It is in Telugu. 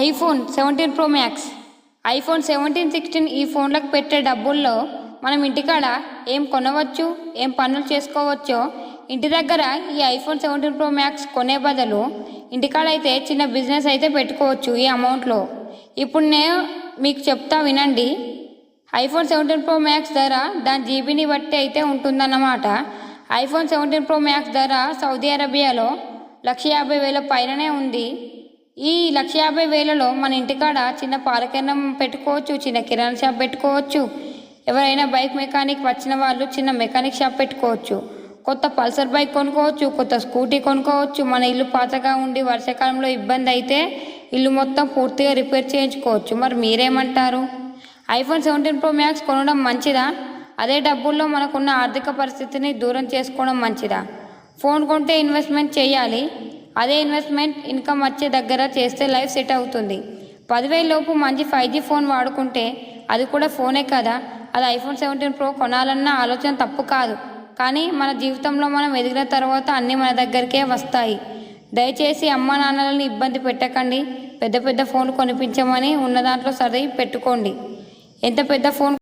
ఐఫోన్ 17 ప్రో మ్యాక్స్, ఐఫోన్ 17, 16 ఈ ఫోన్లకు పెట్టే డబ్బుల్లో మనం ఇంటికాడ ఏం కొనవచ్చు, ఏం పనులు చేసుకోవచ్చో ఇంటి దగ్గర ఈ ఐఫోన్ 17 ప్రో మ్యాక్స్ కొనే బదులు ఇంటికాడ అయితే చిన్న బిజినెస్ అయితే పెట్టుకోవచ్చు ఈ అమౌంట్లో. ఇప్పుడు నేను మీకు చెప్తా వినండి. ఐఫోన్ 17 ప్రో మ్యాక్స్ ధర దాని జీబీని బట్టి అయితే ఉంటుందన్నమాట. ఐఫోన్ 17 ప్రో మ్యాక్స్ ధర సౌదీ అరేబియాలో 1,50,000 పైననే ఉంది. ఈ 1,50,000లో మన ఇంటికాడ చిన్న పాలకేంద్రం పెట్టుకోవచ్చు, చిన్న కిరాణా షాప్ పెట్టుకోవచ్చు. ఎవరైనా బైక్ మెకానిక్ వచ్చిన వాళ్ళు చిన్న మెకానిక్ షాప్ పెట్టుకోవచ్చు. కొత్త పల్సర్ బైక్ కొనుక్కోవచ్చు, కొత్త స్కూటీ కొనుక్కోవచ్చు. మన ఇల్లు పాతగా ఉండి వర్షాకాలంలో ఇబ్బంది అయితే ఇల్లు మొత్తం పూర్తిగా రిపేర్ చేయించుకోవచ్చు. మరి మీరేమంటారు? ఐఫోన్ 17 ప్రో మ్యాక్స్ కొనడం మంచిదా? అదే డబ్బుల్లో మనకున్న ఆర్థిక పరిస్థితిని దూరం చేసుకోవడం మంచిదా? ఫోన్ కొంటే ఇన్వెస్ట్మెంట్ చేయాలి. అదే ఇన్వెస్ట్మెంట్ ఇన్కమ్ వచ్చే దగ్గర చేస్తే లైఫ్ సెట్ అవుతుంది. 10,000 లోపు మంచి 5G ఫోన్ వాడుకుంటే అది కూడా ఫోనే కదా. అది ఐఫోన్ 17 ప్రో కొనాలన్న ఆలోచన తప్పు కాదు. కానీ మన జీవితంలో మనం ఎదిగిన తర్వాత అన్నీ మన దగ్గరికే వస్తాయి. దయచేసి అమ్మ నాన్నలని ఇబ్బంది పెట్టకండి. పెద్ద పెద్ద ఫోన్ కొనిపించమని ఉన్న దాంట్లో సర్ది పెట్టుకోండి. ఎంత పెద్ద ఫోన్